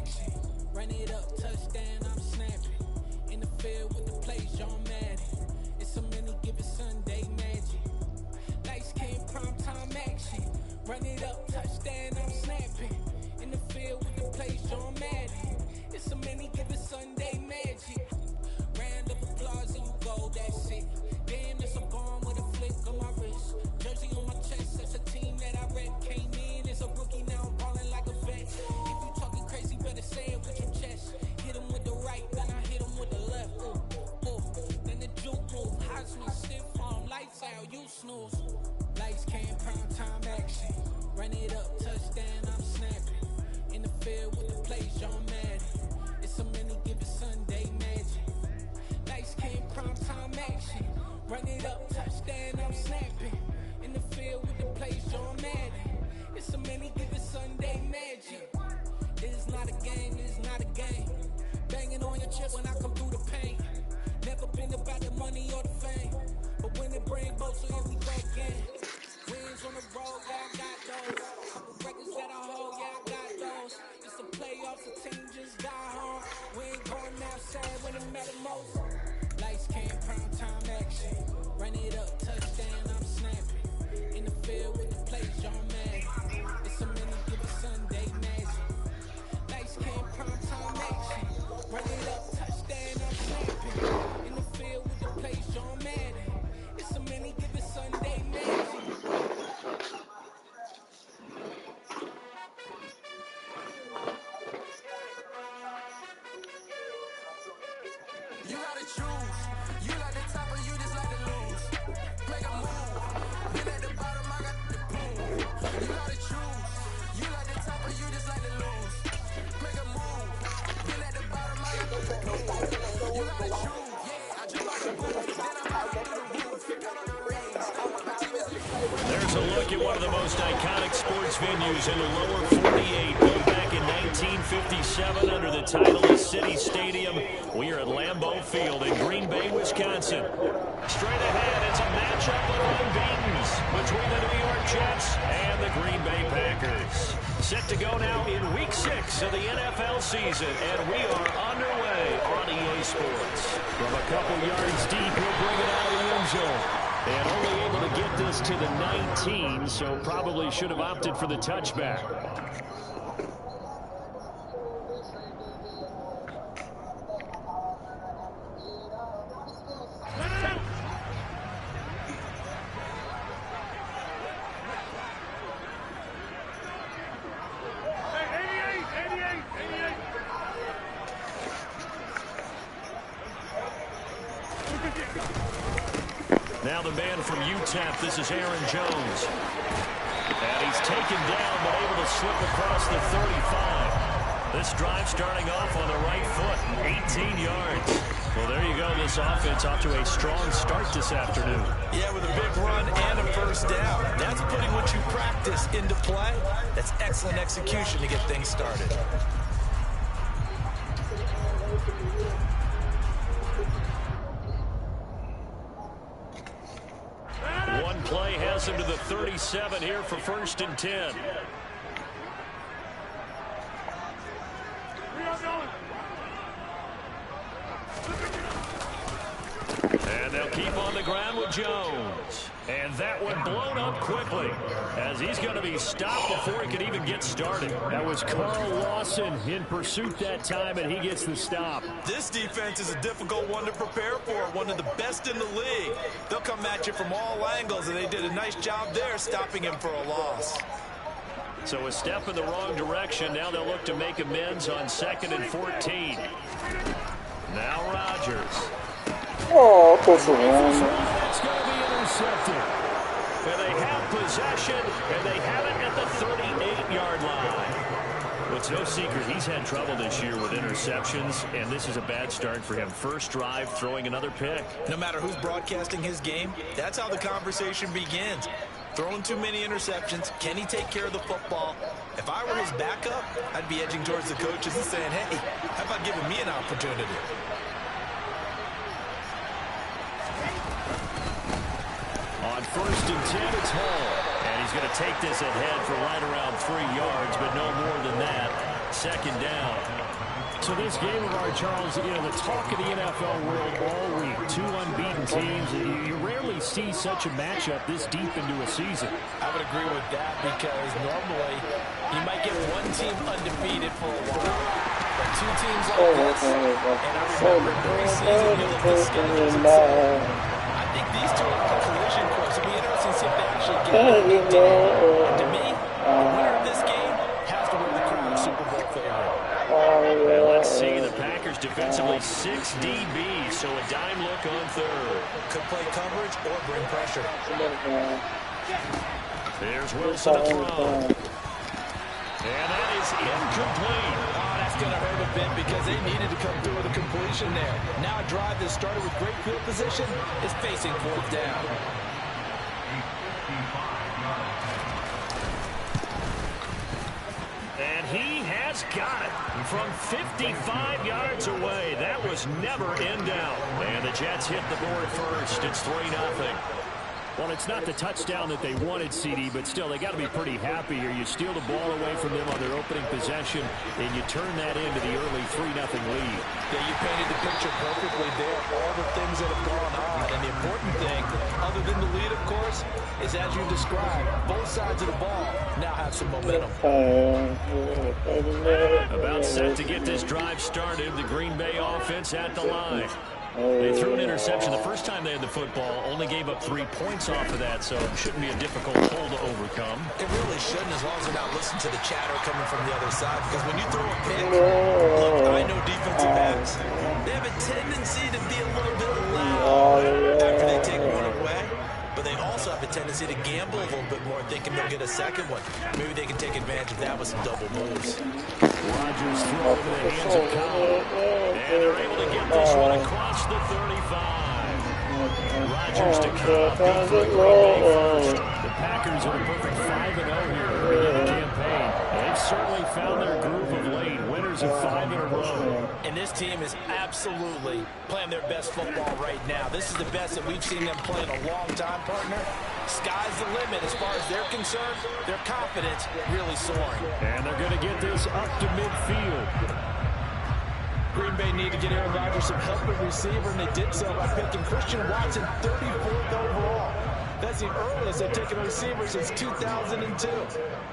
action. Run it up, touchdown, I'm snapping. In the field with the plays, John Madden. It's so many, give it Sunday magic. Lights came, prime time action. Run it up, touchdown, I'm snapping. In the field with the plays, John Madden. It's so many, give it Sunday magic. Round of applause and you go, that's it. Damn, it's a bomb with a flick on my wrist. Jersey on my chest, that's a team that I rep. Came in as a rookie, now I'm balling like a vet. If you talking crazy, better say it with your chest. Hit him with the right, then I hit him with the left. Ooh, ooh. Then the juke move, Heisman, stiff arm, lights out, you snooze. Lights came, prime time action. Run it up, touchdown, I'm snapping. In the field with the plays, John Madden. It's a many, give it Sunday magic. Lights came, prime time action. Run it up, touchdown, I'm snapping. In the field with the plays, John Madden. It's a many, give it Sunday magic. This is not a game, this is not a game. Banging on your chest when I come through the pain. Never been about the money or the fame. But when it bring both, so here we go again. Wins on the road, yeah, I got those. Couple records that I hold, yeah, I got those. It's the playoffs, the team just got home. We ain't going outside when it matter most. Lights came, prime time action. Run it up, touchdown, I'm snapping. In the field with the plays, John Madden. It's a many, give it Sunday magic. Lights came, prime time action. Run it up, touchdown, I'm snapping. In the field with the plays, John Madden. It's a many, give it Sunday magic. You gotta choose. You like the top or you just like to lose. Make a move. Been at the bottom, I got the boom. You gotta choose. You like the top or you just like to lose. Make a move. Been at the bottom, I got the boom. You gotta choose. Yeah, I jump out the booth. Then I'm out through the roof. Count on the rings. My team is There's a look at one of the most iconic sports venues in the lower 48. Going back in 1957 under the title of City Stadium. We are at Lambeau Field in Green Bay, Wisconsin. Straight ahead, it's a matchup of unbeatens between the New York Jets and the Green Bay Packers. Set to go now in Week 6 of the NFL season, and we are underway on EA Sports. From a couple yards deep, he'll bring it out of the end zone. And only able to get this to the 19, so probably should have opted for the touchback. Now the man from UTEP, this is Aaron Jones. And he's taken down, but able to slip across the 35. This drive starting off on the right foot, 18 yards. Well, there you go. This offense off to a strong start this afternoon. Yeah, with a big run and a first down. That's putting what you practice into play. That's excellent execution to get things started. One play has him to the 37 here for 1st and 10. And they'll keep on the ground with Jones. And that one blown up quickly as he's going to be stopped before he could even get started. That was Carl Lawson in pursuit that time, and he gets the stop. This defense is a difficult one to prepare for, one of the best in the league. They'll come at you from all angles, and they did a nice job there stopping him for a loss. So a step in the wrong direction. Now they'll look to make amends on 2nd and 14. Now Rodgers. Oh, that's one. It's going to be intercepted. And they have possession, and they have it at the 38-yard line. Well, it's no secret he's had trouble this year with interceptions, and this is a bad start for him. First drive, throwing another pick. No matter who's broadcasting his game, that's how the conversation begins. Throwing too many interceptions. Can he take care of the football? If I were his backup, I'd be edging towards the coaches and saying, hey, how about giving me an opportunity? On 1st and 10, it's Hall. And he's going to take this ahead for right around 3 yards, but no more than that. second down. So this game of our, Charles, you know, the talk of the NFL world all week. Two unbeaten teams. You rarely see such a matchup this deep into a season. I would agree with that because normally you might get one team undefeated for a while. But two teams like this, and I remember preseason, you look at the schedules and say, I think these two are on a collision course. It'll be interesting to see if they actually get it. And to me, the winner of this game has to win the crown Super Bowl favorite. Well, let's see. The Packers defensively 6 DBs, so a dime look on third. Could play coverage or bring pressure. There's Wilson to throw. And that is incomplete. Oh, that's going to hurt a bit because they needed to come through with a completion there. Now a drive that started with great field position is facing fourth down. And he has got it from 55 yards away. That was never in doubt. And the Jets hit the board first. It's 3-0. Well, it's not the touchdown that they wanted, CD, but still, they got to be pretty happy here. You steal the ball away from them on their opening possession, and you turn that into the early 3-0 lead. Yeah, you painted the picture perfectly there. All the things that have gone on. And the important thing, other than the lead, of course, is as you described, both sides of the ball now have some momentum. About set to get this drive started. The Green Bay offense at the line. They threw an interception the first time they had the football, only gave up 3 points off of that, so it shouldn't be a difficult hole to overcome. It really shouldn't, as long as they're not listening to the chatter coming from the other side, because when you throw a pick, look, I know defensive backs, they have a tendency to be a little bit loud after they take one away, but they also have a tendency to gamble a little bit more, thinking they'll get a second one. Maybe they can take advantage of that with some double moves. Rodgers throw into the hands of Cobb. And they're able to get this one across the 35. Rodgers to Cobb. Good for the Green Bay first. The Packers are a perfect 5-0 here early in the campaign. They've certainly found their groove of late. Winners of 5 in a row. And this team is absolutely playing their best football right now. This is the best that we've seen them play in a long time, partner. Sky's the limit as far as they're concerned. Their confidence really soaring. And they're going to get this up to midfield. Green Bay need to get Aaron Rodgers some help at receiver, and they did so by picking Christian Watson 34th overall. That's the earliest they've taken a receiver since 2002.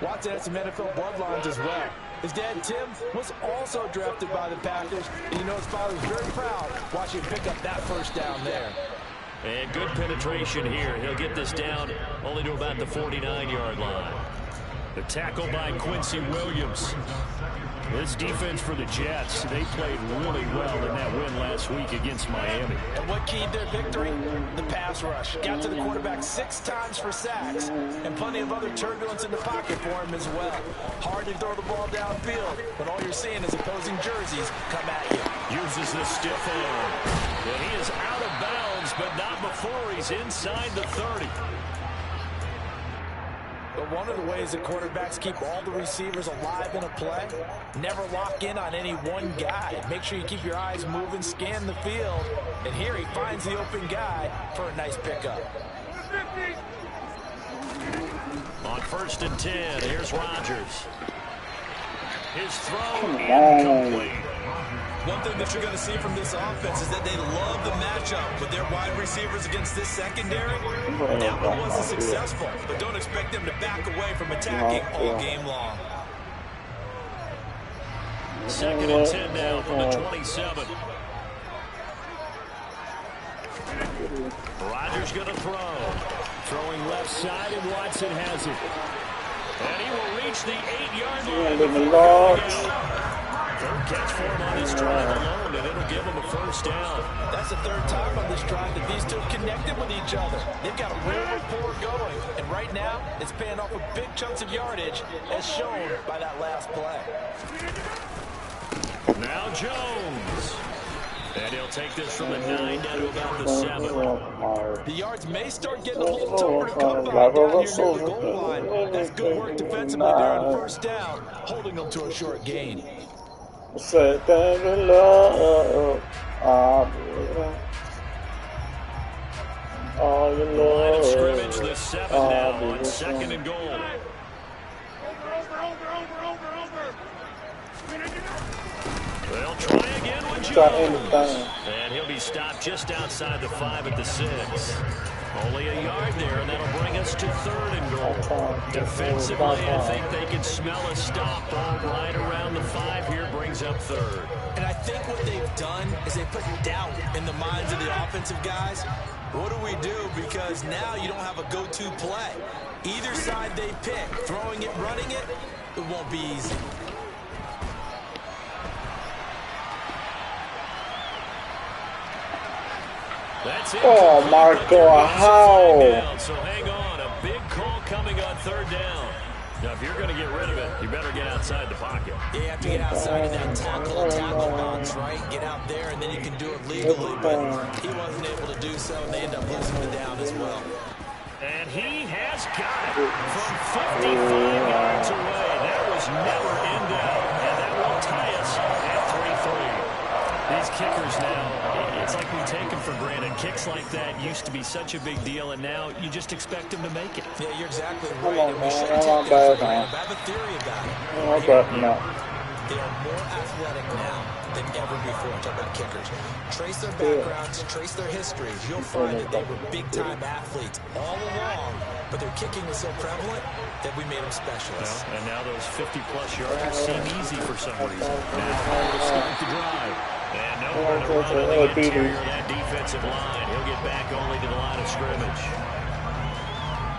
Watson has some NFL bloodlines as well. His dad, Tim, was also drafted by the Packers, and you know his father was very proud watching him pick up that first down there. And good penetration here. He'll get this down only to about the 49-yard line. The tackle by Quincy Williams. This defense for the Jets, they played really well in that win last week against Miami. And what keyed their victory? The pass rush. Got to the quarterback 6 times for sacks, and plenty of other turbulence in the pocket for him as well. Hard to throw the ball downfield when all you're seeing is opposing jerseys come at you. Uses the stiff arm. And he is out of bounds, but not before he's inside the 30. But one of the ways that quarterbacks keep all the receivers alive in a play, never lock in on any one guy. Make sure you keep your eyes moving, scan the field. And here he finds the open guy for a nice pickup. On 1st and 10, here's Rodgers. His throw incomplete. One thing that you're going to see from this offense is that they love the matchup with their wide receivers against this secondary. That one wasn't successful, but don't expect them to back away from attacking all game long. 2nd and 10 now from the 27. Rodgers going to throw. Throwing left side, and Watson has it. And he will reach the 8-yard line. Third catch for him on this drive alone, and it'll give him a first down. That's the 3rd time on this drive that these two connected with each other. They've got a real rapport going, and right now it's paying off with big chunks of yardage, as shown by that last play. Now Jones. And he'll take this from the 9 down to about the 7. The yards may start getting a little tougher to come by down here near the goal line. That's good work defensively there on 1st down, holding them to a short gain. Line of scrimmage, the 7 now on 2nd and goal. got anything. And he'll be stopped just outside the 5 at the 6. Only a yard there, and that'll bring us to 3rd and goal. Defensively, I think they can smell a stop right around the 5 here, brings up 3rd. And I think what they've done is they put doubt in the minds of the offensive guys. What do we do? Because now you don't have a go-to play. Either side they pick, throwing it, running it, it won't be easy. That's it. Oh my God, how? So hang on, a big call coming on 3rd down. Now, if you're going to get rid of it, you better get outside the pocket. Yeah, you have to get outside of that tackle box, right? Get out there, and then you can do it legally. But he wasn't able to do so, and they end up losing the down as well. And he has got it from 55 yards away. That was never in doubt, and that will tie us at 3-3. These kickers now, it's like we take them for granted. Kicks like that used to be such a big deal, and now you just expect them to make it. Yeah, you're exactly right. Come on, We man. shouldn't I'm on take them for bad granted. now. I have a theory about it. No. They are more athletic now than ever before. Talk about kickers. Trace their backgrounds, trace their histories. You'll find that they were big-time athletes all along, but their kicking was so prevalent that we made them specialists. Well, and now those 50-plus yarders seem easy for some reason. Now to start the drive. And nowhere to run on the interior of that defensive line. He'll get back only to the line of scrimmage.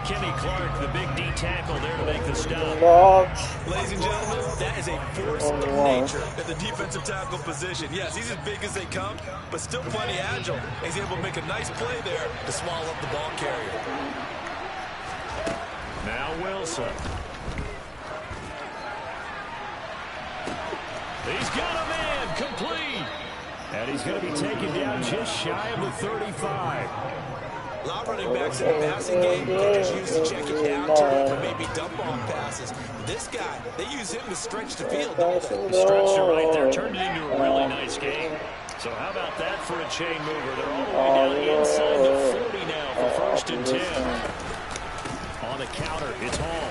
Kenny Clark, the big D tackle there to make the stop. Ladies and gentlemen, that is a force of nature at the defensive tackle position. Yes, he's as big as they come, but still plenty agile. He's able to make a nice play there to swallow up the ball carrier. Now Wilson. He's got a man complete. And he's going to be taken down just shy of the 35. A lot of running backs in the passing game, they just use to check it down, turn or maybe dump off passes. This guy, they use him to stretch the field, don't they? Stretched it right there, turned it into a really nice game. So how about that for a chain mover? They're all the way down inside the 40 now for 1st and 10. On the counter, it's Hall.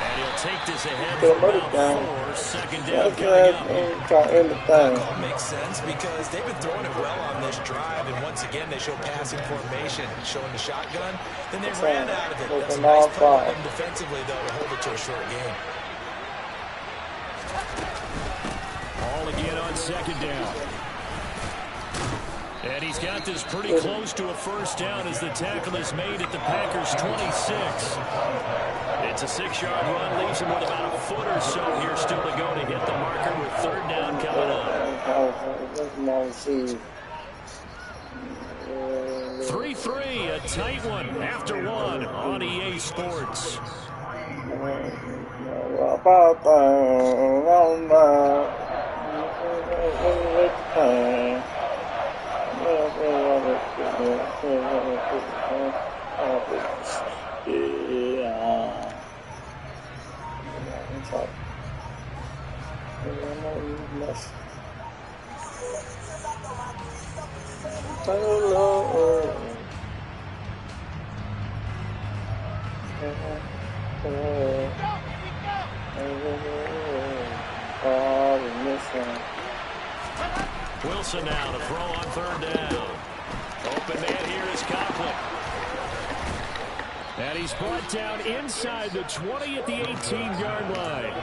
And he'll take this ahead for about 4. 2nd down coming up. That call makes sense because they've been throwing it well on this drive, and once again they show passing formation, showing the shotgun. Then they ran out of it. That's a nice play of them defensively, though, to hold it to a short game. All again on 2nd down. And he's got this pretty close to a 1st down as the tackle is made at the Packers' 26. It's a 6-yard run, leaves him with about a foot or so here still to go to hit the marker with 3rd down coming up. 3-3, a tight one after 1 on EA Sports. Wilson now to throw on 3rd down. Open man here is Conklin. And he's brought down inside the 20 at the 18-yard line.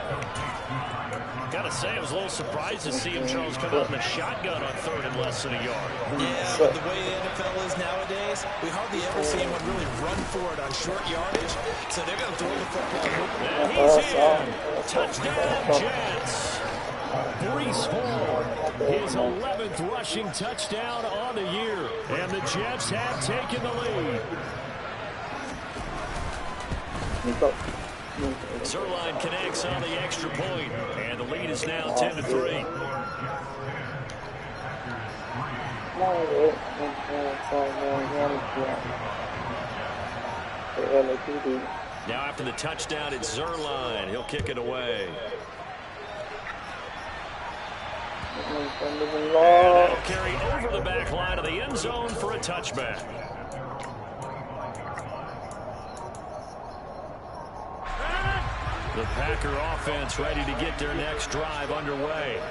Gotta say, I was a little surprised to see him, Charles, come out in the shotgun on 3rd and less than a yard. Yeah, but the way the NFL is nowadays, we hardly ever see anyone really run for it on short yardage. So they're going to throw the football. And he's in. Touchdown, Jets. Breece Hall, his 11th rushing touchdown on the year. And the Jets have taken the lead. Zerline connects on the extra point, and the lead is now 10-3. Now after the touchdown, it's Zerline. He'll kick it away. And that'll carry over the back line of the end zone for a touchback. The Packer offense ready to get their next drive underway.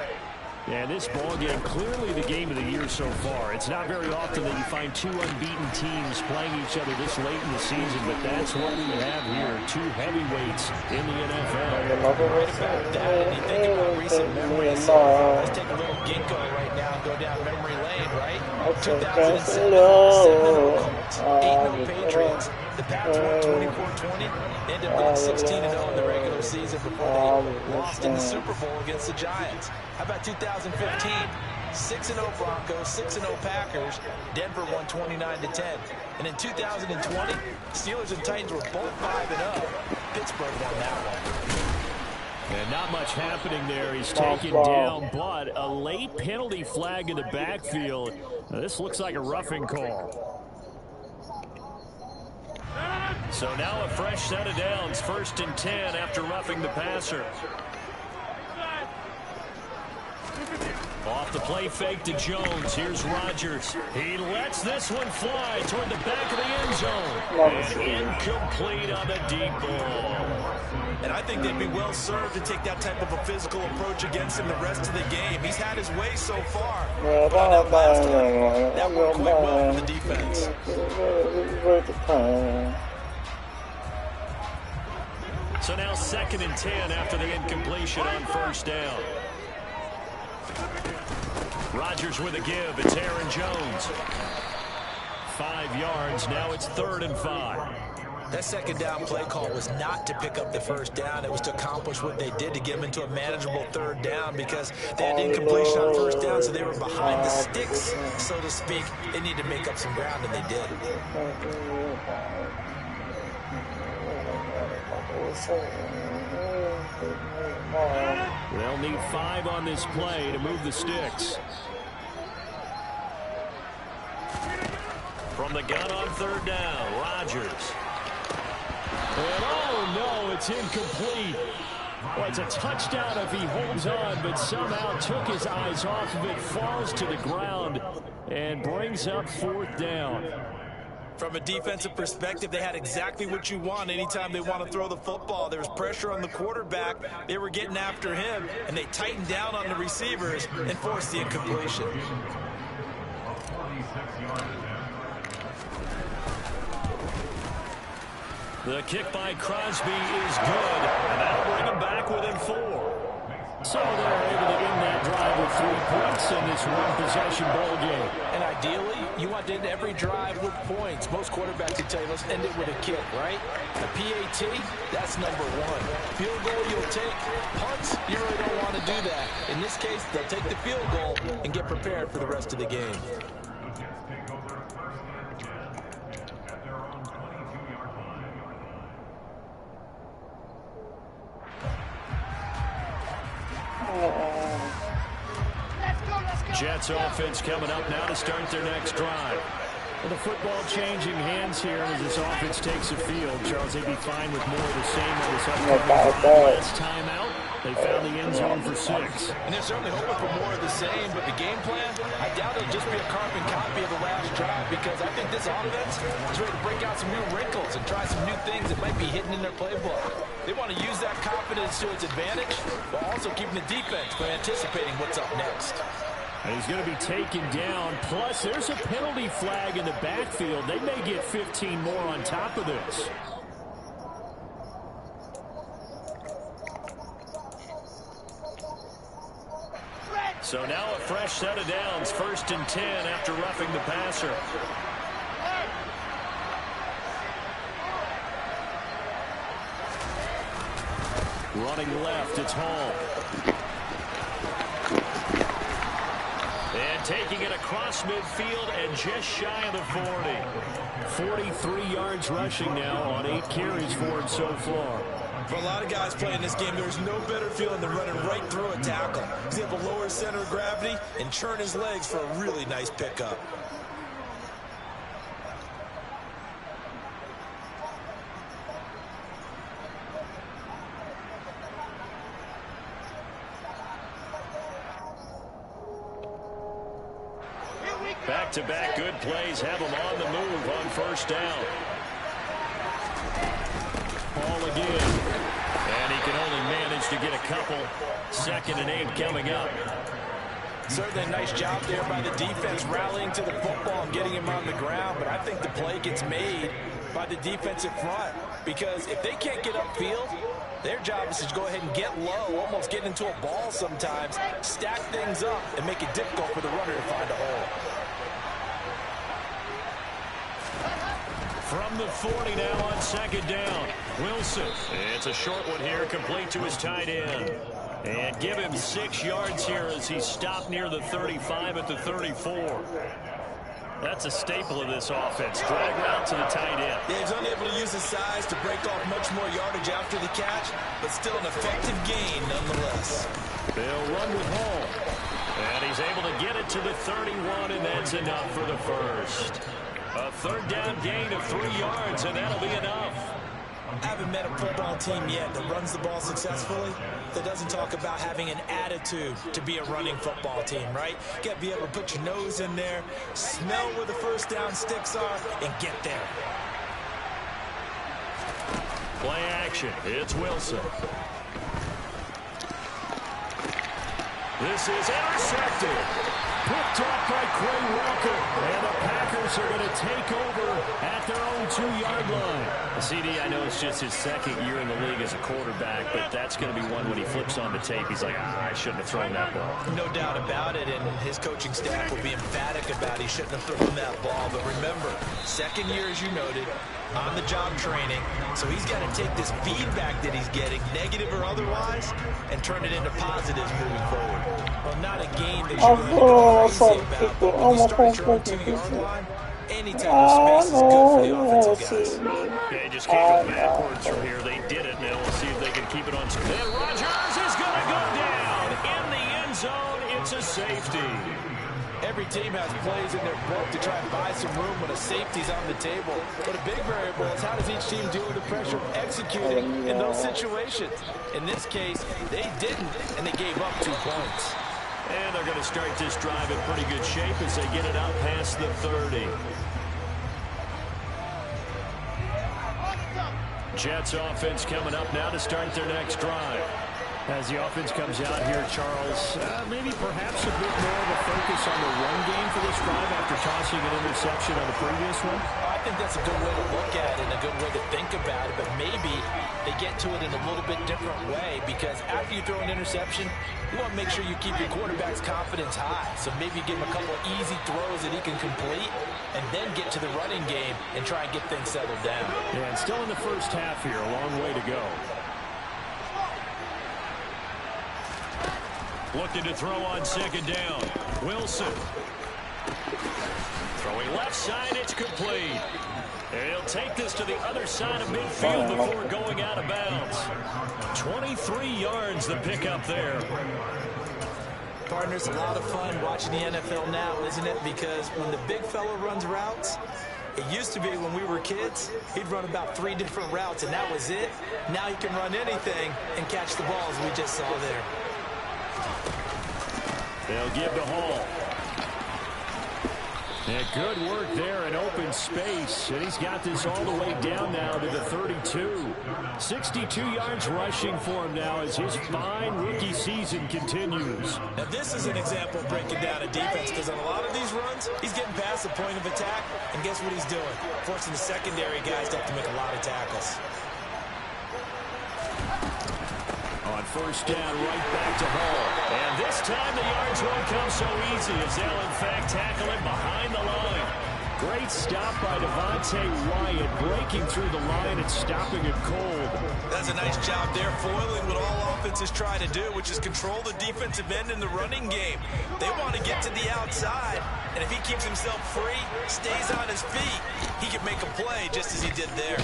And this ball game, clearly the game of the year so far. It's not very often that you find two unbeaten teams playing each other this late in the season, but that's what we have here. Two heavyweights in the NFL. Right about that, and you think about recent memories. Let's take a little ginkgo right now and go down memory lane, right? 2007, 7-0 Colts, 8-0 Patriots. The Pats won 24-20, ended up going 16-0 in the regular season before they lost in the Super Bowl against the Giants. How about 2015? 6-0 Broncos, 6-0 Packers. Denver won 29-10. And in 2020, Steelers and Titans were both 5-0. Pittsburgh won that one. And not much happening there. He's taken down, but a late penalty flag in the backfield. Now, this looks like a roughing call. So now a fresh set of downs, 1st and 10 after roughing the passer. Off the play fake to Jones. Here's Rodgers. He lets this one fly toward the back of the end zone. And incomplete on the deep ball. And I think they'd be well served to take that type of a physical approach against him the rest of the game. He's had his way so far. But on that last one, that worked quite well for the defense. So now 2nd and 10 after the incompletion on 1st down. Rodgers with a give. It's Aaron Jones. 5 yards. Now it's 3rd and 5. That 2nd down play call was not to pick up the 1st down. It was to accomplish what they did to get them into a manageable 3rd down because they had incompletion on 1st down, so they were behind the sticks, so to speak. They needed to make up some ground, and they did. They'll need 5 on this play to move the sticks. From the gun on 3rd down, Rodgers. And oh no, it's incomplete. Well, it's a touchdown if he holds on, but somehow took his eyes off of it, falls to the ground, and brings up 4th down. From a defensive perspective, they had exactly what you want anytime they want to throw the football. There was pressure on the quarterback. They were getting after him, and they tightened down on the receivers and forced the incompletion. The kick by Crosby is good, and that'll bring him back within 4. So they're able to end that drive with 3 points in this one-possession ball game. And ideally, you want to end every drive with points. Most quarterbacks would tell you, let's end it with a kick, right? A PAT, that's number 1. Field goal you'll take. Punts, you really don't want to do that. In this case, they'll take the field goal and get prepared for the rest of the game. Jets offense coming up now to start their next drive. Well, the football changing hands here as this offense takes the field. Charles, they'd be fine with more of the same on this upcoming last timeout. They found the end zone for 6. And they're certainly hoping for more of the same, but the game plan, I doubt it'll just be a carbon copy of the last drive because I think this offense is ready to break out some new wrinkles and try some new things that might be hidden in their playbook. They want to use that confidence to its advantage, while also keeping the defense from anticipating what's up next. And he's going to be taken down. Plus, there's a penalty flag in the backfield. They may get 15 more on top of this. So now a fresh set of downs, 1st and 10 after roughing the passer. Running left, it's Hall. And taking it across midfield and just shy of the 40. 43 yards rushing now on 8 carries for him so far. For a lot of guys playing this game, there's no better feeling than running right through a tackle. He's able to lower center of gravity and churn his legs for a really nice pickup. Back-to-back good plays have him on the move on 1st down. Ball again. And he can only manage to get a couple. 2nd and 8 coming up. Certainly a nice job there by the defense rallying to the football and getting him on the ground, but I think the play gets made by the defensive front because if they can't get upfield, their job is to go ahead and get low, almost get into a ball sometimes, stack things up, and make it difficult for the runner to find a hole. From the 40 now on second down. Wilson. It's a short one here, complete to his tight end. And give him 6 yards here as he's stopped near the 35 at the 34. That's a staple of this offense. Drag route to the tight end. Yeah, he's unable to use his size to break off much more yardage after the catch, but still an effective gain nonetheless. They'll run with Hall. And he's able to get it to the 31, and that's enough for the first. A third down gain of 3 yards, and that'll be enough. I haven't met a football team yet that runs the ball successfully that doesn't talk about having an attitude to be a running football team, right? You got to be able to put your nose in there, smell where the first down sticks are, and get there. Play action. It's Wilson. This is intercepted. Picked off by Quay Walker. And the Packers are going to take over at their own 2-yard line. CD, I know it's just his second year in the league as a quarterback, but that's going to be one when he flips on the tape. He's like, I shouldn't have thrown that ball. No doubt about it, and his coaching staff will be emphatic about he shouldn't have thrown that ball. But remember, second year, as you noted, on-the-job training, so he's got to take this feedback that he's getting, negative or otherwise, and turn it into positives moving forward. Well, not a game that you're going to go crazy about, but when you start your own 2-yard line, any type of space is good for the offensive guys. They just can't go backwards from here. They did it. Now we'll see if they can keep it on screen. And Rodgers is going to go down in the end zone. It's a safety. Every team has plays in their book to try and buy some room when a safety's on the table. But a big variable is how does each team deal with the pressure of executing in those situations. In this case, they didn't, and they gave up 2 points. And they're going to start this drive in pretty good shape as they get it out past the 30. Jets offense coming up now to start their next drive. As the offense comes out here, Charles, maybe perhaps a bit more of a focus on the run game for this drive after tossing an interception on the previous one? I think that's a good way to look at it and a good way to think about it, but maybe they get to it in a little bit different way because after you throw an interception, you want to make sure you keep your quarterback's confidence high. So maybe give him a couple of easy throws that he can complete and then get to the running game and try and get things settled down. Yeah, and still in the first half here, a long way to go. Looking to throw on second down. Wilson. Throwing left side, it's complete. And he'll take this to the other side of midfield before going out of bounds. 23 yards the pickup there. Partners, a lot of fun watching the NFL now, isn't it? Because when the big fella runs routes, it used to be when we were kids, he'd run about 3 different routes, and that was it. Now he can run anything and catch the balls we just saw there. They'll give to Hall. And good work there in open space. And he's got this all the way down now to the 32. 62 yards rushing for him now as his fine rookie season continues. Now this is an example of breaking down a defense because on a lot of these runs, he's getting past the point of attack. And guess what he's doing? Forcing the secondary guys to have to make a lot of tackles. On first down, right back to Hall. And this time the yards won't come so easy as they'll in fact tackle him behind the line. Great stop by Devontae Wyatt, breaking through the line and stopping it cold. That's a nice job there, foiling what all offenses try to do, which is control the defensive end in the running game. They want to get to the outside, and if he keeps himself free, stays on his feet, he can make a play just as he did there.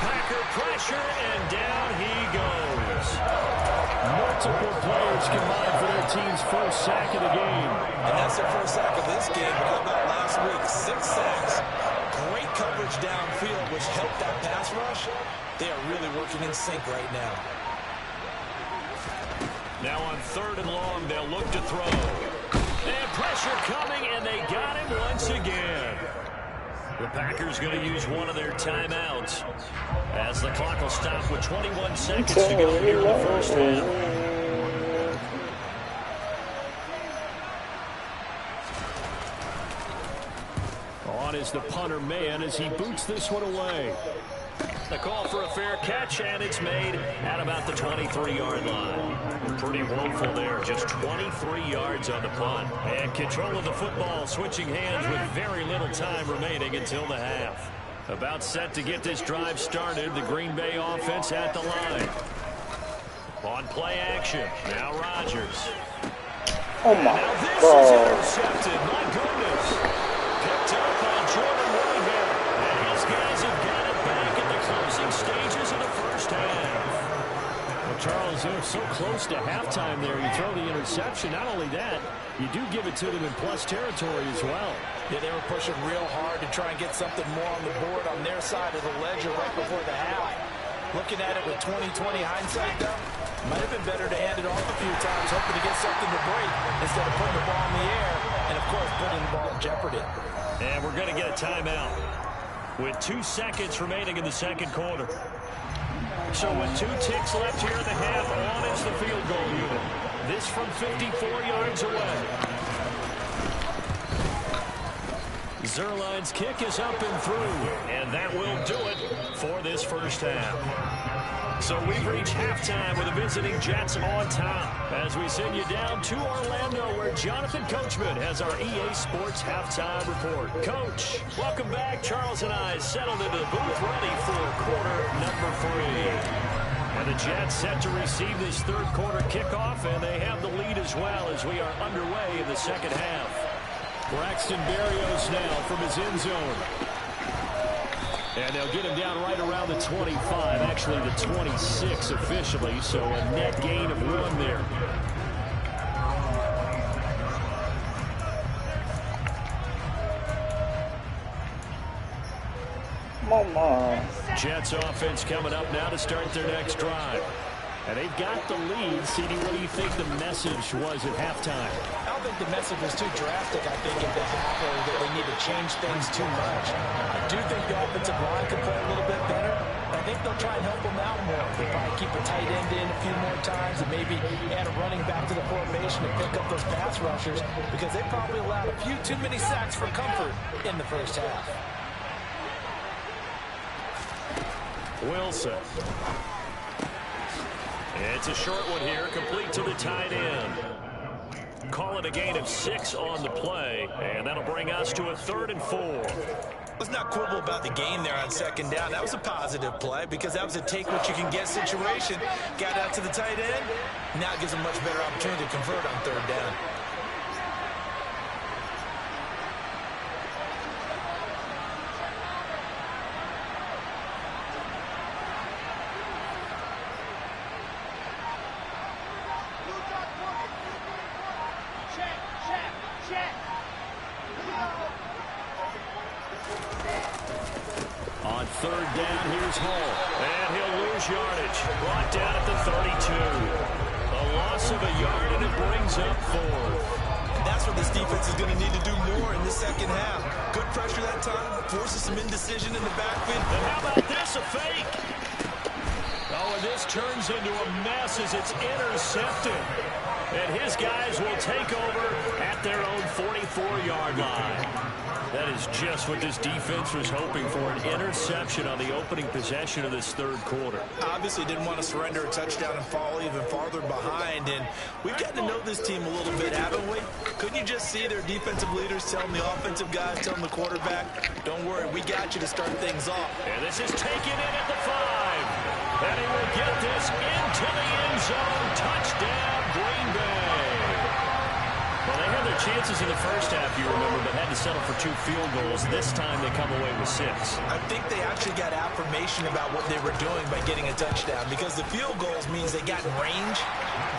Packer pressure, and down he goes. Multiple players combined for their team's first sack of the game. And that's their first sack of this game. But how about last week? 6 sacks. Great coverage downfield, which helped that pass rush. They are really working in sync right now. Now on third and long, they'll look to throw. And pressure coming, and they got him once again. The Packers going to use one of their timeouts as the clock will stop with 21 seconds to go here in the first half. as the punter man as he boots this one away. The call for a fair catch, and it's made at about the 23-yard line. Pretty woeful there, just 23 yards on the punt. And control of the football switching hands with very little time remaining until the half. About set to get this drive started, the Green Bay offense at the line. On play action, now Rodgers. Oh my Now this is God. intercepted, my goodness. Picked up on Jordan Whitehead. And his guys have got it back in the closing stages of the first half. Well, Charles, they're so close to halftime there. You throw the interception. Not only that, you do give it to them in plus territory as well. Yeah, they were pushing real hard to try and get something more on the board on their side of the ledger right before the half. Looking at it with 20/20 hindsight, though, might have been better to hand it off a few times, hoping to get something to break instead of putting the ball in the air and, of course, putting the ball in jeopardy. And we're going to get a timeout with 2 seconds remaining in the second quarter. So with 2 ticks left here in the half, on is the field goal unit. This from 54 yards away. Zerline's kick is up and through, and that will do it for this first half. So we've reached halftime with the visiting Jets on top as we send you down to Orlando where Jonathan Coachman has our EA Sports halftime report. Coach, welcome back. Charles and I settled into the booth ready for quarter number 3. And the Jets set to receive this third quarter kickoff, and they have the lead as well as we are underway in the second half. Braxton Berrios now from his end zone. And they'll get him down right around the 25, actually the 26 officially, so a net gain of 1 there. Mama. Jets offense coming up now to start their next drive. And they've got the lead. CD, what do you think the message was at halftime? I don't think the message was too drastic, I think, at the half, or that they need to change things too much. I do think the offensive line could play a little bit better. I think they'll try and help them out more. They'll probably keep a tight end in a few more times and maybe add a running back to the formation to pick up those pass rushers because they probably allowed a few too many sacks for comfort in the first half. Wilson. It's a short one here, complete to the tight end. Call it a gain of 6 on the play, and that'll bring us to a 3rd and 4. Let's not quibble about the gain there on second down. That was a positive play because that was a take-what-you-can-get situation. Got out to the tight end. Now it gives them a much better opportunity to convert on third down. On third down, here's Hall. And he'll lose yardage. Brought down at the 32. A loss of a yard, and it brings up 4th. That's what this defense is going to need to do more in the second half. Good pressure that time. Forces some indecision in the backfield. And how about this, a fake? Oh, and this turns into a mess as it's intercepted. And his guys will take over at their own 44-yard line. That is just what this defense was hoping for, an interception on the opening possession of this third quarter. Obviously didn't want to surrender a touchdown and fall even farther behind. And we've gotten to know this team a little bit, haven't we? Couldn't you just see their defensive leaders telling the offensive guys, telling the quarterback, don't worry, we got you to start things off. And this is taken in at the 5. And he will get this into the end zone. Touchdown, Green Bay. Well, they had their chances in the first half, you remember, but had to settle for 2 field goals. This time they come away with 6. I think they actually got affirmation about what they were doing by getting a touchdown because the field goals means they got in range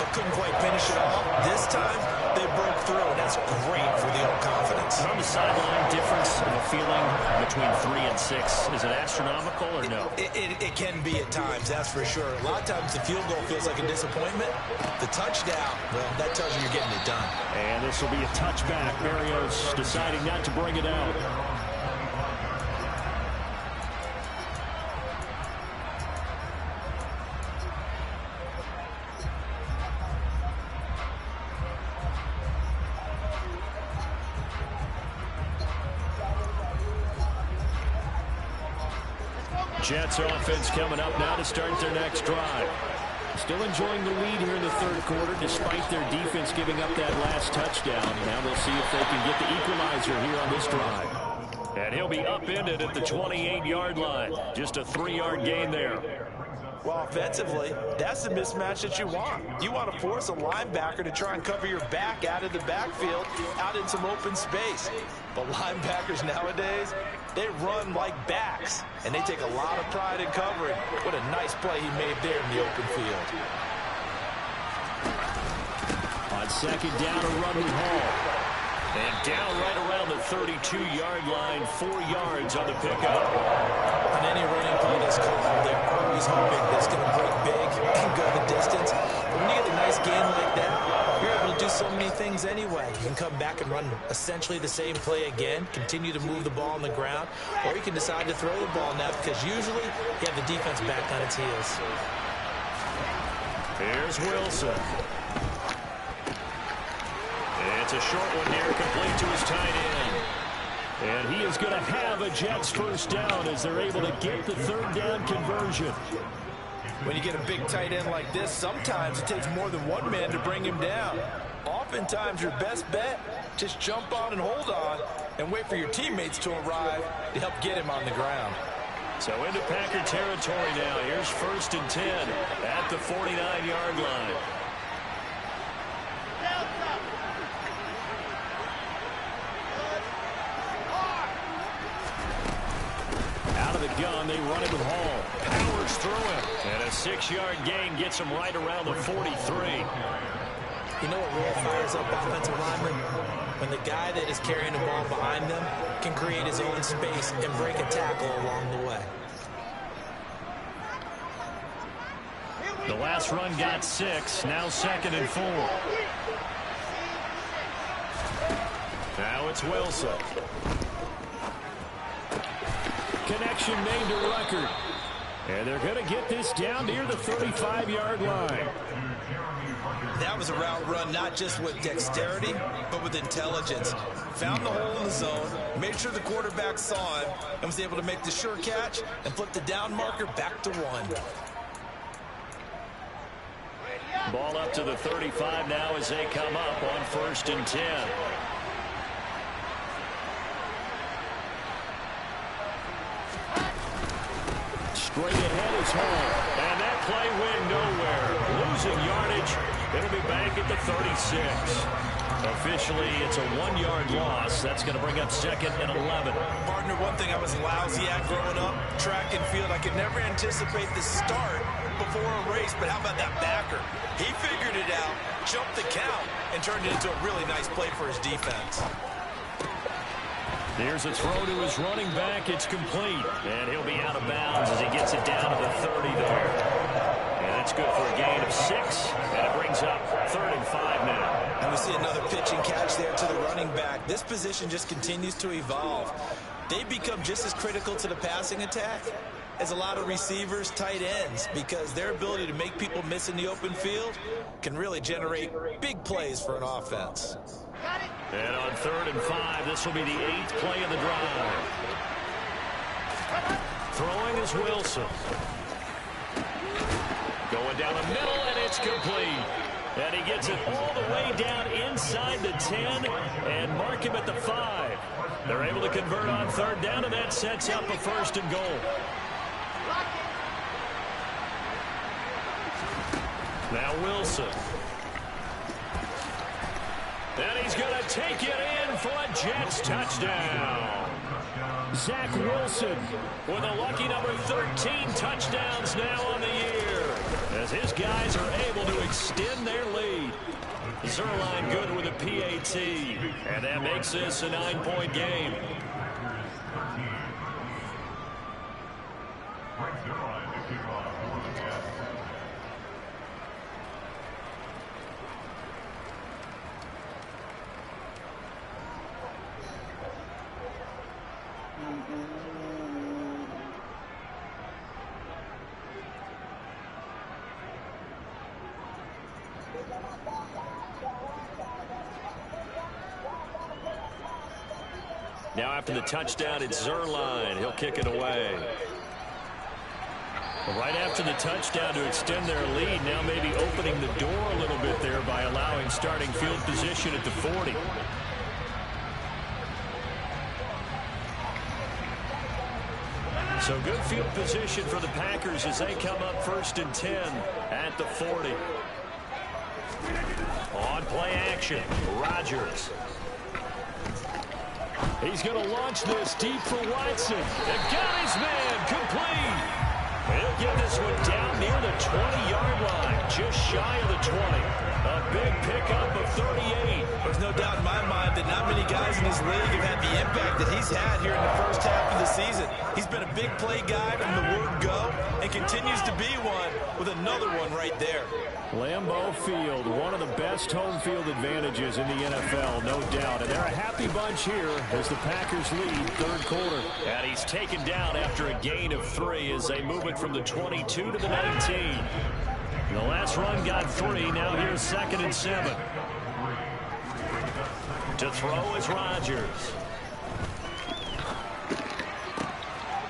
but couldn't quite finish it off. This time, they broke through, and that's great for the old confidence. On the sideline, difference of a feeling between 3 and 6. Is it astronomical or no? It can be at times, that's for sure. A lot of times the field goal feels like a disappointment. The touchdown, well, that tells you you're getting it done. And this will be a touchback. Berrios deciding not to bring it out. Jets offense coming up now to start their next drive. Still enjoying the lead here in the third quarter despite their defense giving up that last touchdown. Now they'll see if they can get the equalizer here on this drive. And he'll be upended at the 28-yard line. Just a 3-yard gain there. Well, offensively, that's the mismatch that you want. You want to force a linebacker to try and cover your back out of the backfield, out in some open space. But linebackers nowadays, they run like backs, and they take a lot of pride in covering. What a nice play he made there in the open field. On second down, a run with Hall. And down right around the 32-yard line, 4 yards on the pickup. On any running play that's called, they're always hoping that it's going to break big and go the distance. But when you get a nice gain like that, you're able to do so many things anyway. You can come back and run essentially the same play again, continue to move the ball on the ground, or you can decide to throw the ball now because usually you have the defense back on its heels. Here's Wilson. It's a short one here, complete to his tight end. And he is going to have a Jets first down as they're able to get the third down conversion. When you get a big tight end like this, sometimes it takes more than one man to bring him down. Oftentimes your best bet, just jump on and hold on and wait for your teammates to arrive to help get him on the ground. So into Packer territory now. Here's 1st and 10 at the 49-yard line. Gun, they run it with Hall. Powers through him. And a 6-yard gain gets him right around the 43. You know what really fires up offensive linemen? When the guy that is carrying the ball behind them can create his own space and break a tackle along the way. The last run got 6. Now 2nd and 4. Now it's Wilson. Connection made to Ruckert. And they're going to get this down near the 35-yard line. That was a route run not just with dexterity, but with intelligence. Found the hole in the zone, made sure the quarterback saw him, and was able to make the sure catch and flip the down marker back to 1. Ball up to the 35 now as they come up on 1st and 10. Straight ahead is Hall. And that play went nowhere. Losing yardage. It'll be back at the 36. Officially, it's a 1-yard loss. That's going to bring up 2nd and 11. Partner, one thing I was lousy at growing up, track and field, I could never anticipate the start before a race, but how about that backer? He figured it out, jumped the count, and turned it into a really nice play for his defense. There's a throw to his running back. It's complete. And he'll be out of bounds as he gets it down to the 30 there. And that's good for a gain of 6. And it brings up 3rd and 5 now. And we see another pitch and catch there to the running back. This position just continues to evolve. They become just as critical to the passing attack as a lot of receivers, tight ends, because their ability to make people miss in the open field can really generate big plays for an offense. And on 3rd and 5, this will be the 8th play of the drive. Throwing is Wilson. Going down the middle, and it's complete. And he gets it all the way down inside the 10 and mark him at the 5. They're able to convert on 3rd down, and that sets up a 1st and goal. Now Wilson. And he's going to take it in for a Jets touchdown. Zach Wilson with a lucky number 13 touchdowns now on the year, as his guys are able to extend their lead. Zerline good with a PAT, and that makes this a 9-point game. Now after the touchdown, it's Zerline. He'll kick it away. Well, right after the touchdown to extend their lead, now maybe opening the door a little bit there by allowing starting field position at the 40. So good field position for the Packers as they come up 1st and 10 at the 40. On play action, Rodgers. He's going to launch this deep for Watson. And got his man complete. He'll get this one down near the 20-yard line, just shy of the 20. A big pickup of 38. There's no doubt in my mind that not many guys in this league have had the impact that he's had here in the first half of the season. He's been a big play guy from the word go and continues to be one with another one right there. Lambeau Field, one of the best home field advantages in the NFL, no doubt. And they're a happy bunch here as the Packers lead 3rd quarter. And he's taken down after a gain of 3 as they move it from the 22 to the 19. The last run got 3. Now here's 2nd and 7. To throw is Rodgers.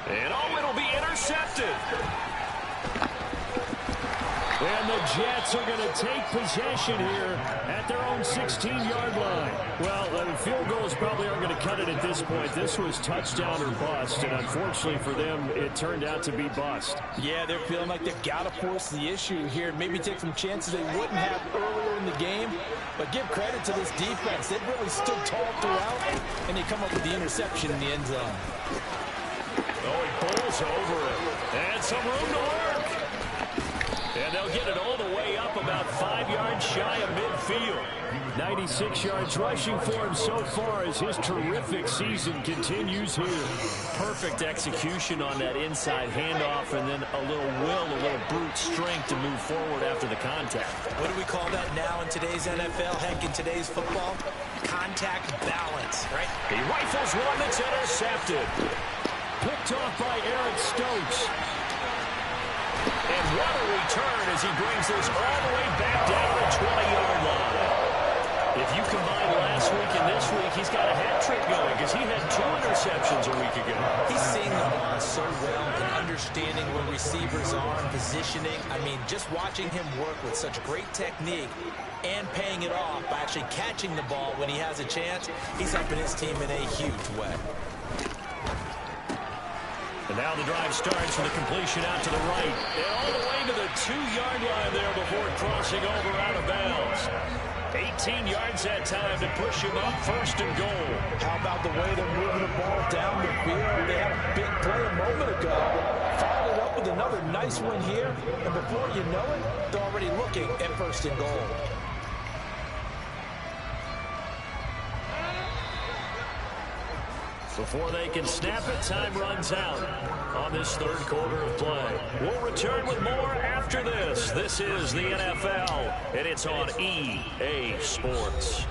And it'll be intercepted. And the Jets are going to take possession here at their own 16-yard line. Well, the field goals probably aren't going to cut it at this point. This was touchdown or bust, and unfortunately for them, it turned out to be bust. Yeah, they're feeling like they've got to force the issue here, maybe take some chances they wouldn't have earlier in the game. But give credit to this defense. They've really stood tall throughout, and they come up with the interception in the end zone. Oh, he pulls over it. And some room to work. And they'll get it all the way up about 5 yards shy of midfield. 96 yards rushing for him so far as his terrific season continues here. Perfect execution on that inside handoff, and then a little will, a little brute strength to move forward after the contact. What do we call that now in today's NFL, heck, in today's football? Contact balance, right? He rifles one that's intercepted. Picked off by Eric Stokes. And what a return as he brings this all the way back down the 20-yard line. If you combine last week and this week, he's got a hat trick going because he had 2 interceptions a week ago. He's seeing the ball so well and understanding where receivers are and positioning. I mean, just watching him work with such great technique and paying it off by actually catching the ball when he has a chance, he's helping his team in a huge way. And now the drive starts with a completion out to the right. And all the way to the 2-yard line there before crossing over out of bounds. 18 yards that time to push him up 1st and goal. How about the way they're moving the ball down the field? They had a big play a moment ago. Followed it up with another nice one here. And before you know it, they're already looking at 1st and goal. Before they can snap it, time runs out on this 3rd quarter of play. We'll return with more after this. This is the NFL, and it's on EA Sports.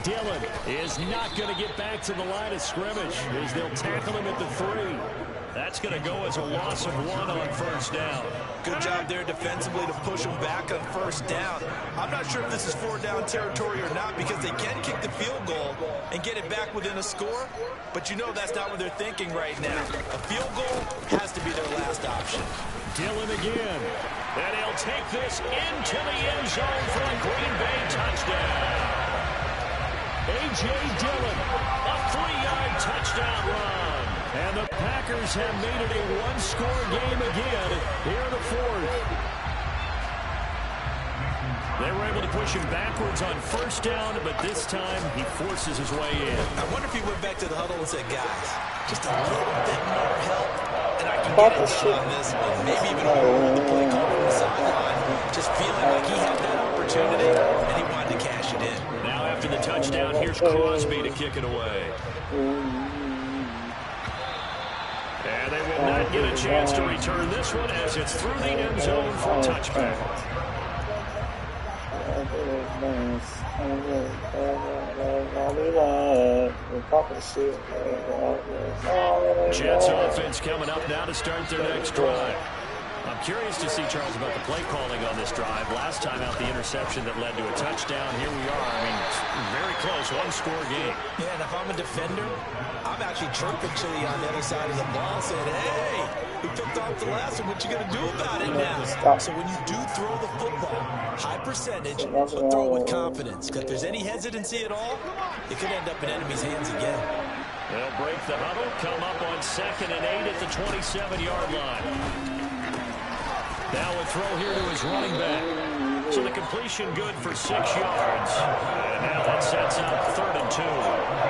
Dillon is not going to get back to the line of scrimmage as they'll tackle him at the 3. That's going to go as a loss of 1 on 1st down. Good job there defensively to push him back on 1st down. I'm not sure if this is 4-down territory or not because they can kick the field goal and get it back within a score, but you know that's not what they're thinking right now. A field goal has to be their last option. Dillon again. And he'll take this into the end zone for a Green Bay touchdown. A.J. Dillon, A 3-yard touchdown run. and the Packers have made it a 1-score game again here in the 4th. They were able to push him backwards on 1st down, but this time he forces his way in. I wonder if he went back to the huddle and said, guys, just a little bit more help, and I can get it done on this one. Maybe even overrule the play call from the sideline, just feeling like he had that opportunity, and he wanted to cash it in. Now after the touchdown, here's Crosby to kick it away. And they will not get a chance to return this one as it's through the end zone for a touchback. Jets offense coming up now to start their next drive. I'm curious to see, Charles, about the play calling on this drive. Last time out, the interception that led to a touchdown. Here we are. I mean, very close, one-score game. Yeah, and if I'm a defender, I'm actually chirping Chili on the other side of the ball saying, hey, we picked off the last one. What you going to do about it now? So when you do throw the football, high percentage, but throw with confidence. Because if there's any hesitancy at all, it could end up in enemy's hands again. They'll break the huddle, come up on 2nd and 8 at the 27-yard line. Now a throw here to his running back. So the completion good for 6 yards. And now that sets up 3rd and 2.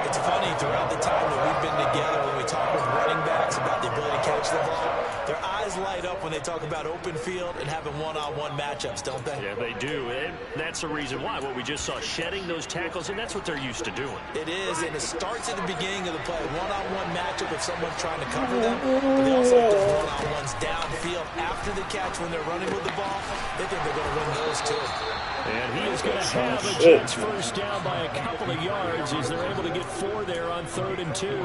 It's funny, throughout the time that we've been together, when we talk with running backs about the ability to catch the ball, their eyes light up when they talk about open field and having one-on-one matchups, don't they? Yeah, they do. And that's the reason why. What we just saw, shedding those tackles, and that's what they're used to doing. It is, and it starts at the beginning of the play. One-on-one matchup if someone's trying to cover them. But they also have those one-on-ones downfield after the catch when they're running with the ball. They think they're going to win those too. And he is going to have a Jets first down by a couple of yards as they're able to get 4 there on 3rd and 2.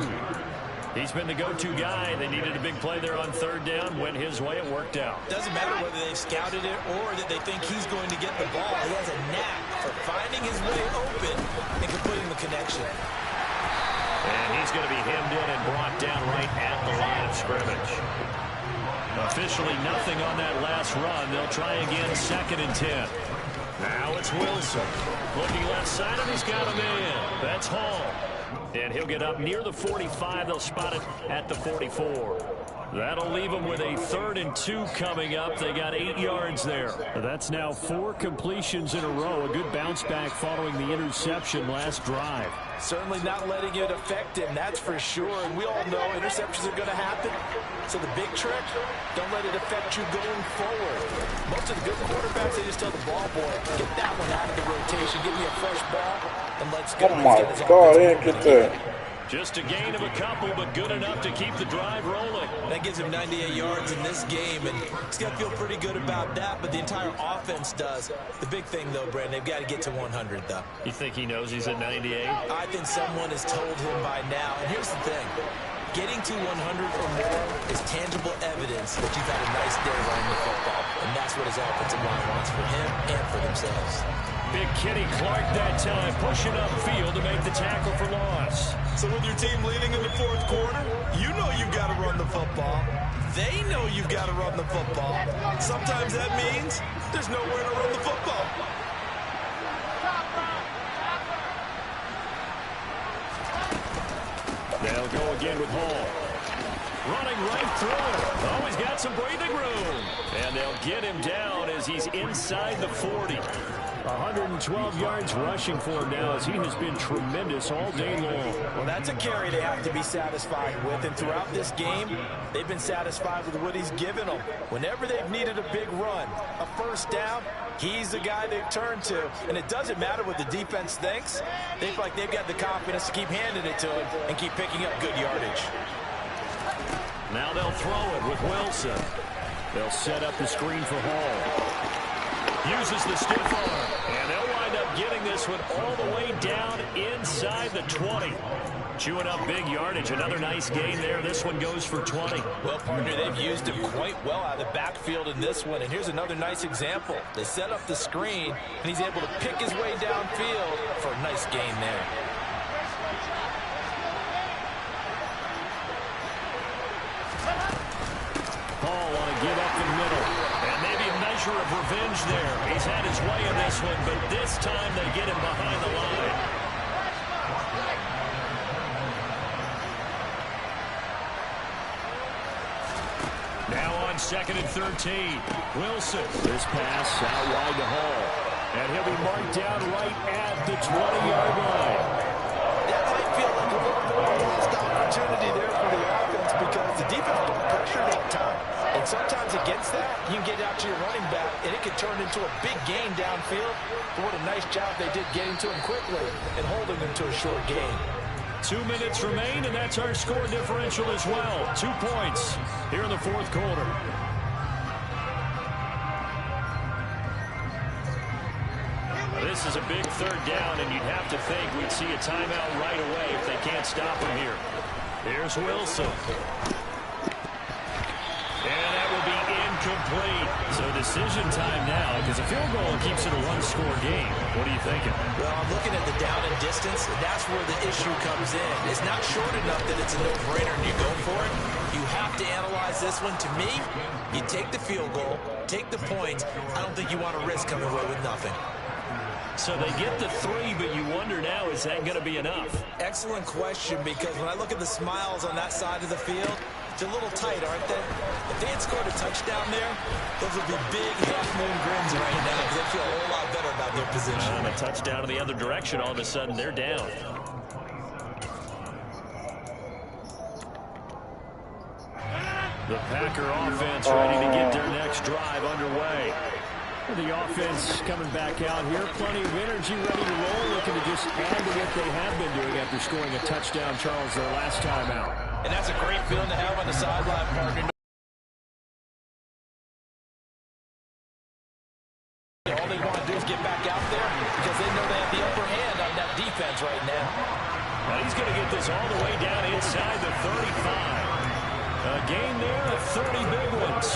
He's been the go-to guy. They needed a big play there on 3rd down. Went his way. It worked out. Doesn't matter whether they've scouted it or that they think he's going to get the ball. He has a knack for finding his way open and completing the connection. And he's going to be hemmed in and brought down right at the line of scrimmage. Officially nothing on that last run. They'll try again 2nd and 10. Now it's Wilson. Looking left side, and he's got a man. That's Hall. And he'll get up near the 45. They'll spot it at the 44. That'll leave them with a 3rd and 2 coming up. They got 8 yards there. That's now 4 completions in a row. A good bounce back following the interception last drive. Certainly not letting it affect him, that's for sure. And we all know interceptions are going to happen. So the big trick, don't let it affect you going forward. Most of the good quarterbacks, they just tell the ball boy, get that one out of the rotation, give me a fresh ball, and let's go. Oh my God, I didn't get that. Just a gain of a couple, but good enough to keep the drive rolling. That gives him 98 yards in this game, and he's going to feel pretty good about that, but the entire offense does. The big thing, though, Brandon, they've got to get to 100, though. You think he knows he's at 98? I think someone has told him by now. And here's the thing. Getting to 100 or more is tangible evidence that you've had a nice day running the football. And that's what his offensive line wants for him and for themselves. Big Kenny Clark that time, pushing upfield to make the tackle for loss. So with your team leading in the 4th quarter, you know you've got to run the football. They know you've got to run the football. Sometimes that means there's nowhere to run the football. They'll go again with Hall. Running right through it. Oh, he's got some breathing room. And they'll get him down as he's inside the 40. 112 yards rushing for him now as he has been tremendous all day long. Well, that's a carry they have to be satisfied with. And throughout this game, they've been satisfied with what he's given them. Whenever they've needed a big run, a first down, he's the guy they've turned to. And it doesn't matter what the defense thinks. They feel like they've got the confidence to keep handing it to him and keep picking up good yardage. Now they'll throw it with Wilson. They'll set up the screen for Hall. Uses the stiff arm. And they'll wind up getting this one all the way down inside the 20. Chewing up big yardage. Another nice gain there. This one goes for 20. Well, partner, they've used him quite well out of the backfield in this one. And here's another nice example. They set up the screen, and he's able to pick his way downfield for a nice gain there. Hall want to give up the middle. And maybe a measure of revenge there. He's had his way in this one, but this time they get him behind the line. Now on 2nd and 13. Wilson. This pass out wide to Hall. And he'll be marked down right at the 20-yard line. That might feel like a little bit of a lost opportunity there for the offense because the defense will pressure that time. And sometimes against that, you can get out to your running back, and it can turn into a big gain downfield. But what a nice job they did getting to him quickly and holding him to a short gain. 2 minutes remain, and that's our score differential as well. 2 points here in the 4th quarter. This this is a big third down, and you'd have to think we'd see a timeout right away if they can't stop him here. Here's Wilson. And that will be incomplete. So decision time now, because a field goal keeps it a one-score game. What are you thinking? Well, I'm looking at the down and distance, and that's where the issue comes in. It's not short enough that it's a no-brainer and you go for it. You have to analyze this one. To me, you take the field goal, take the points. I don't think you want to risk coming away with nothing. So they get the 3, but you wonder now, is that going to be enough? Excellent question, because when I look at the smiles on that side of the field, it's a little tight, aren't they? If they had scored a touchdown there, those would be big half-moon grins right now because they feel a whole lot better about their position. And a touchdown in the other direction, all of a sudden they're down. The Packer offense ready to get their next drive underway. The offense coming back out here. Plenty of energy, ready to roll, looking to just add to what they have been doing after scoring a touchdown, Charles, their last time out. And that's a great feeling to have on the sideline, partner. All they want to do is get back out there because they know they have the upper hand on that defense right now. Now he's going to get this all the way down inside the 35. A gain there of 30 big ones.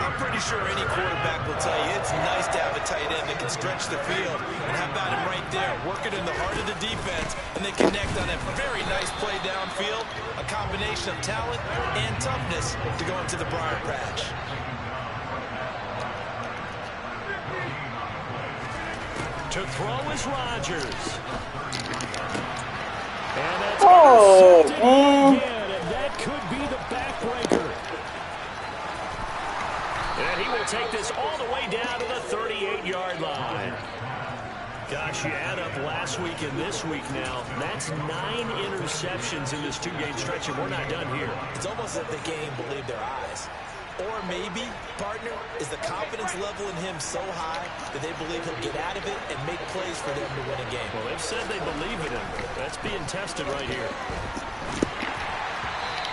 I'm pretty sure any quarterback will tell you it's nice to have a tight end that can stretch the field. And how about him right there, working in the heart of the defense, and they connect on a very nice play downfield, a combination of talent and toughness to go into the briar patch. To throw is Rodgers. And that's intercepted again, and that could be the backbreaker. And he will take this all the way down to the 38-yard line. Gosh, you add up last week and this week now, that's 9 interceptions in this 2-game stretch, and we're not done here. It's almost as if the game believed their eyes. Or maybe, partner, is the confidence level in him so high that they believe he'll get out of it and make plays for them to win a game. Well, they've said they believe in him. That's being tested right here.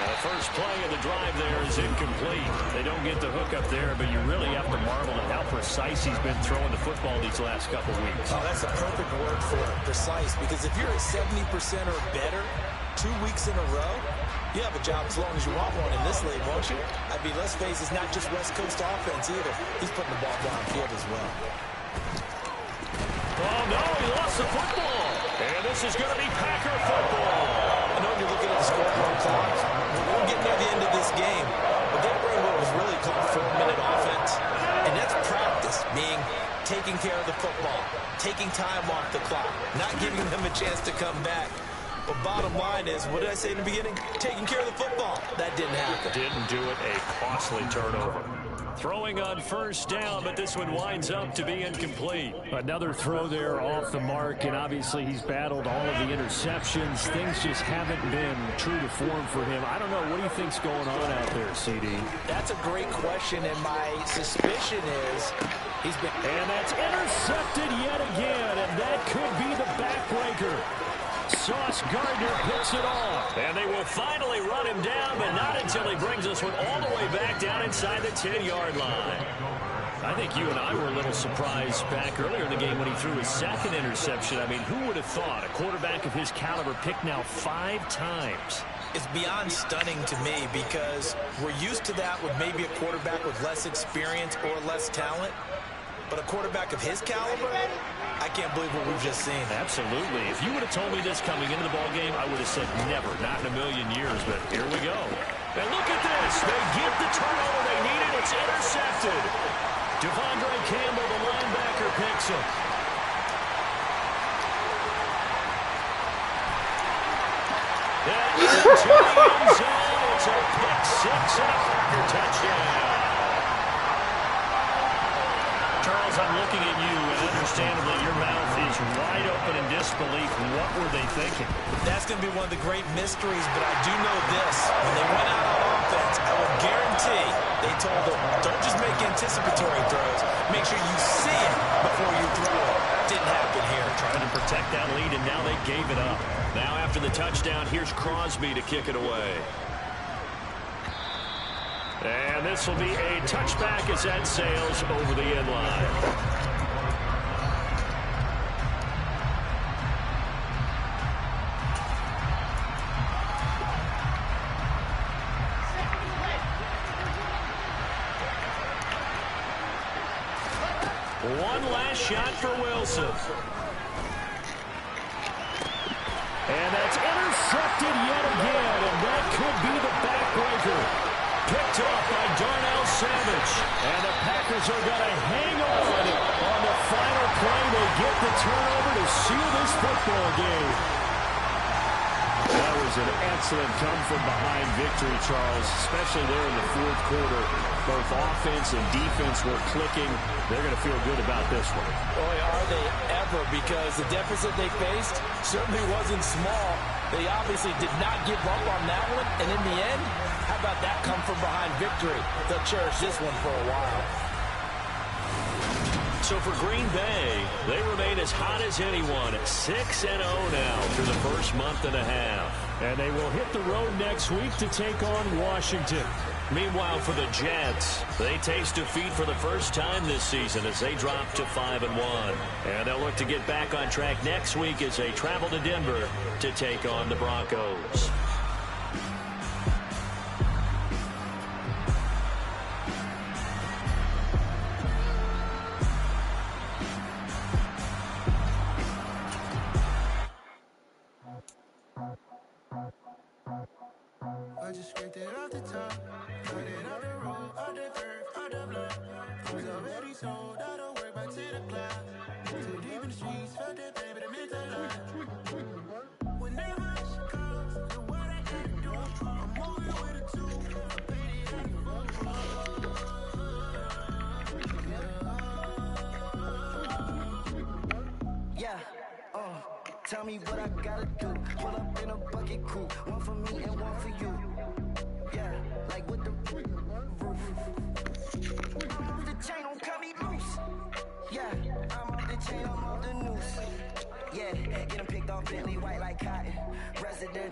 The first play of the drive there is incomplete. They don't get the hook up there, but you really have to marvel at how precise he's been throwing the football these last couple weeks. Oh, that's a perfect word for it, precise, because if you're at 70% or better 2 weeks in a row, you have a job as long as you want one in this league, won't you? I mean, let's face it, it's not just West Coast offense either. He's putting the ball downfield as well. Oh, no, he lost the football. And this is going to be Packer football. I know you're looking at the scoreboard clock. We're getting near the end of this game, but they bring what was really called 4-minute offense, and that's practice, being taking care of the football, taking time off the clock, not giving them a chance to come back. But bottom line is, what did I say in the beginning? Taking care of the football. That didn't happen. Didn't do it. A costly turnover. Throwing on first down, but this one winds up to be incomplete. Another throw there off the mark, and obviously he's battled all of the interceptions. Things just haven't been true to form for him. I don't know. What do you think's going on out there, CD? That's a great question, and my suspicion is he's been... And that's intercepted yet again, and that could be the backbreaker. Sauce Gardner picks it off. And they will finally run him down, but not until he brings this one all the way back down inside the 10-yard line. I think you and I were a little surprised back earlier in the game when he threw his second interception. I mean, who would have thought a quarterback of his caliber picked now 5 times? It's beyond stunning to me because we're used to that with maybe a quarterback with less experience or less talent. But a quarterback of his caliber, I can't believe what we've just seen. Absolutely. If you would have told me this coming into the ballgame, I would have said never, not in a million years. But here we go. And look at this. They get the turnover they needed. It's intercepted. Devondre Campbell, the linebacker, picks him. That is into the end zone. It's a pick 6 and a Packer touchdown. Charles, I'm looking at you, and understandably, your mouth is wide open in disbelief. What were they thinking? That's going to be one of the great mysteries, but I do know this. When they went out on offense, I will guarantee they told them, don't just make anticipatory throws. Make sure you see it before you throw it. Didn't happen here. Trying to protect that lead, and now they gave it up. Now, after the touchdown, here's Crosby to kick it away. And this will be a touchback as that sails over the end line. One last shot for Wilson. And that's intercepted yet again, and that could be the backbreaker. Picked off by Darnell Savage. And the Packers are going to hang on the final play. They get the turnover to seal this football game. That was an excellent come-from-behind victory, Charles, especially there in the fourth quarter. Both offense and defense were clicking. They're going to feel good about this one. Boy, are they ever, because the deficit they faced certainly wasn't small. They obviously did not give up on that one, and in the end, how about that come-from-behind victory? They'll cherish this one for a while. So for Green Bay, they remain as hot as anyone at 6-0 now through the first month and a half. And they will hit the road next week to take on Washington. Meanwhile, for the Jets, they taste defeat for the first time this season as they drop to 5-1. And they'll look to get back on track next week as they travel to Denver to take on the Broncos. I just scraped it off the top, cut it off the road, off the curve, off the block. Was already sold, I don't work back to the clock. Too deep in the streets, felt that pain, but it meant a lot. Whenever she calls, and what I gotta do, I'm moving with a two. I paid it out the road. Yeah, tell me what I gotta do. Pull up in a bucket crew, one for me and one for you. Yeah, like with the roof. I'm off the chain, don't cut me loose. Yeah, I'm off the chain, I'm off the noose. Yeah, get him picked off Bentley white like cotton. Resident.